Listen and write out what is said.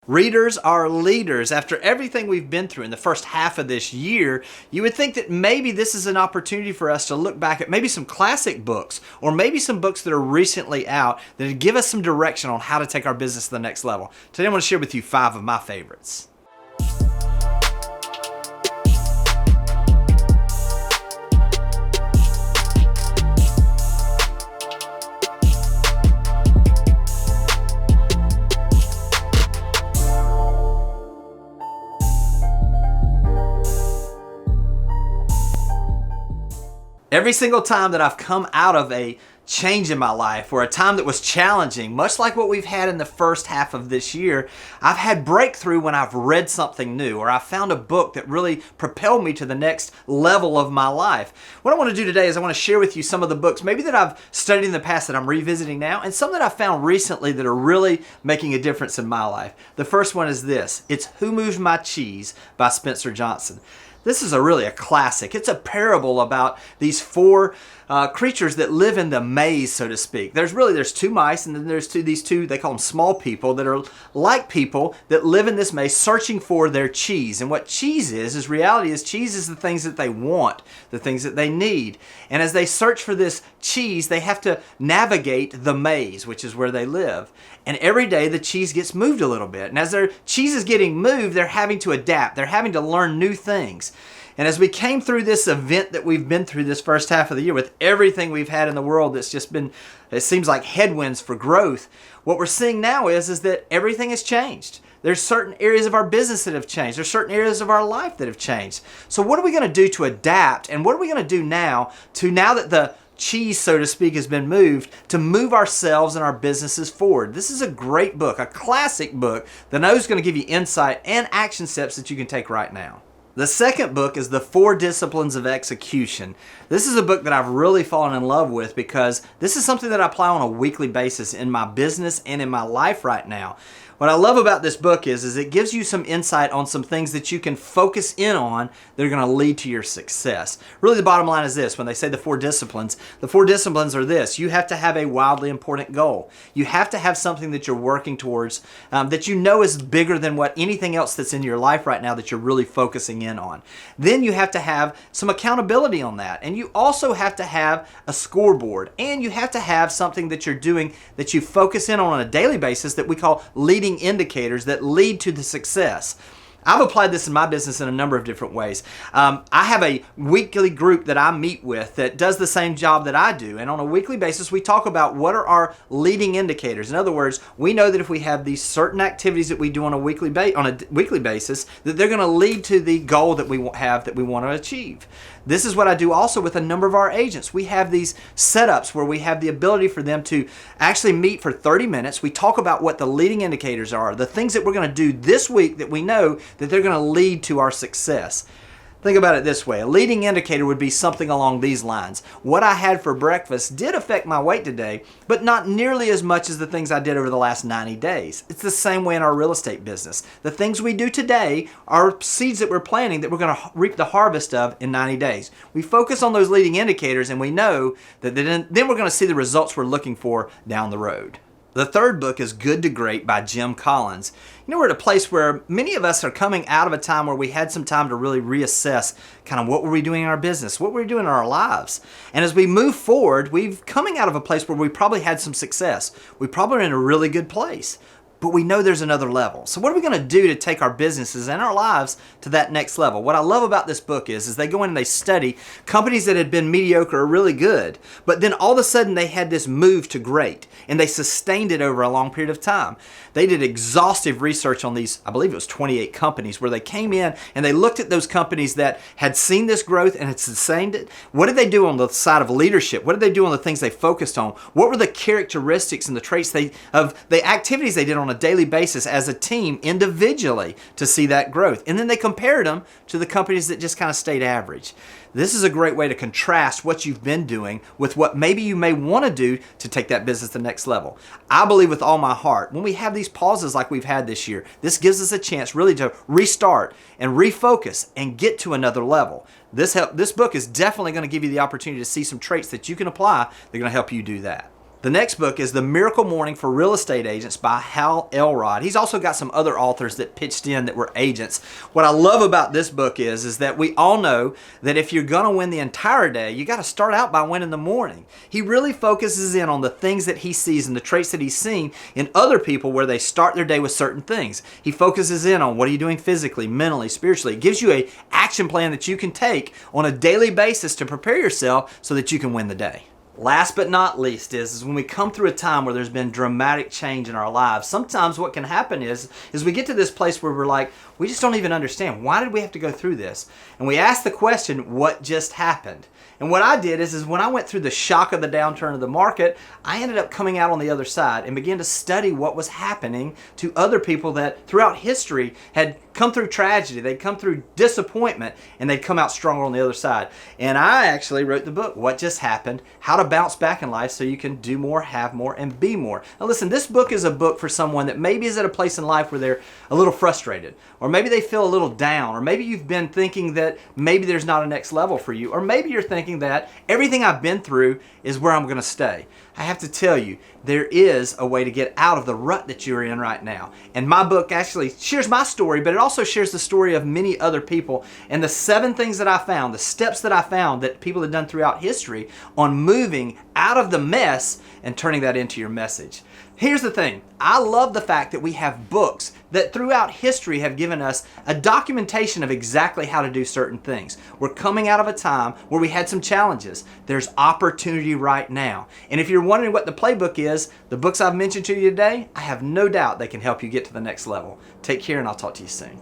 Readers are leaders. After everything we've been through in the first half of this year, you would think that maybe this is an opportunity for us to look back at maybe some classic books or maybe some books that are recently out that give us some direction on how to take our business to the next level. Today I want to share with you 5 of my favorites. Every single time that I've come out of a change in my life or a time that was challenging, much like what we've had in the first half of this year, I've had breakthrough when I've read something new or I found a book that really propelled me to the next level of my life. What I want to do today is I want to share with you some of the books maybe that I've studied in the past that I'm revisiting now and some that I found recently that are really making a difference in my life. The first one is this. It's Who Moved My Cheese by Spencer Johnson. This is really a classic. It's a parable about these 4 creatures that live in the maze, so to speak. There's 2 mice, and then there's these two, they call them small people, that are like people that live in this maze searching for their cheese. And what cheese is reality is cheese is the things that they want, the things that they need. And as they search for this cheese, they have to navigate the maze, which is where they live. And every day the cheese gets moved a little bit. And as their cheese is getting moved, they're having to adapt. They're having to learn new things. And as we came through this event that we've been through this first half of the year with everything we've had in the world that's just been, it seems like headwinds for growth, what we're seeing now is that everything has changed. There's certain areas of our business that have changed. There's certain areas of our life that have changed. So what are we going to do to adapt? And what are we going to do now that the cheese, so to speak, has been moved to move ourselves and our businesses forward? This is a great book, a classic book that I know is going to give you insight and action steps that you can take right now. The second book is The 4 Disciplines of Execution. This is a book that I've really fallen in love with because this is something that I apply on a weekly basis in my business and in my life right now. What I love about this book is it gives you some insight on some things that you can focus in on that are going to lead to your success. Really, the bottom line is this. When they say the 4 disciplines are this. You have to have a wildly important goal. You have to have something that you're working towards that you know is bigger than what anything else that's in your life right now that you're really focusing in on. Then you have to have some accountability on that. And you also have to have a scoreboard. And you have to have something that you're doing that you focus in on a daily basis that we call leading indicators that lead to the success. I've applied this in my business in a number of different ways. I have a weekly group that I meet with that does the same job that I do. And on a weekly basis, we talk about what are our leading indicators. In other words, we know that if we have these certain activities that we do on a weekly basis, that they're going to lead to the goal that we want to achieve. This is what I do also with a number of our agents. We have these setups where we have the ability for them to actually meet for 30 minutes. We talk about what the leading indicators are, the things that we're going to do this week that we know that they're going to lead to our success. Think about it this way. A leading indicator would be something along these lines. What I had for breakfast did affect my weight today, but not nearly as much as the things I did over the last 90 days. It's the same way in our real estate business. The things we do today are seeds that we're planting that we're going to reap the harvest of in 90 days. We focus on those leading indicators and we know that then we're going to see the results we're looking for down the road. The third book is Good to Great by Jim Collins. You know, we're at a place where many of us are coming out of a time where we had some time to really reassess kind of what were we doing in our business, what were we doing in our lives. And as we move forward, we're coming out of a place where we probably had some success. We probably are in a really good place. But we know there's another level. So what are we going to do to take our businesses and our lives to that next level? What I love about this book is they go in and they study companies that had been mediocre or really good, but then all of a sudden they had this move to great, and they sustained it over a long period of time. They did exhaustive research on these, I believe it was 28 companies, where they came in and they looked at those companies that had seen this growth and had sustained it. What did they do on the side of leadership? What did they do on the things they focused on? What were the characteristics and the traits of the activities they did on a daily basis as a team individually to see that growth? And then they compared them to the companies that just kind of stayed average. This is a great way to contrast what you've been doing with what maybe you may want to do to take that business to the next level. I believe with all my heart, when we have these pauses like we've had this year, this gives us a chance really to restart and refocus and get to another level. This book is definitely going to give you the opportunity to see some traits that you can apply that are going to help you do that. The next book is The Miracle Morning for Real Estate Agents by Hal Elrod. He's also got some other authors that pitched in that were agents. What I love about this book is that we all know that if you're going to win the entire day, you got to start out by winning the morning. He really focuses in on the things that he sees and the traits that he's seen in other people where they start their day with certain things. He focuses in on what are you doing physically, mentally, spiritually. It gives you an action plan that you can take on a daily basis to prepare yourself so that you can win the day. Last but not least is when we come through a time where there's been dramatic change in our lives, sometimes what can happen is we get to this place where we're like, we just don't even understand. Why did we have to go through this? And we ask the question, what just happened? And what I did is when I went through the shock of the downturn of the market, I ended up coming out on the other side and began to study what was happening to other people that throughout history had come through tragedy, they'd come through disappointment, and they'd come out stronger on the other side. And I actually wrote the book, What Just Happened, How to Bounce Back in Life so you can do more, have more, and be more. Now listen, this book is a book for someone that maybe is at a place in life where they're a little frustrated, or maybe they feel a little down, or maybe you've been thinking that maybe there's not a next level for you, or maybe you're thinking that everything I've been through is where I'm going to stay. I have to tell you, there is a way to get out of the rut that you're in right now. And my book actually shares my story, but it also shares the story of many other people and the 7 things that I found, the steps that I found that people have done throughout history on moving out of the mess and turning that into your message. Here's the thing. I love the fact that we have books that throughout history have given us a documentation of exactly how to do certain things. We're coming out of a time where we had some challenges. There's opportunity right now. And if you're wondering what the playbook is, the books I've mentioned to you today, I have no doubt they can help you get to the next level. Take care, and I'll talk to you soon.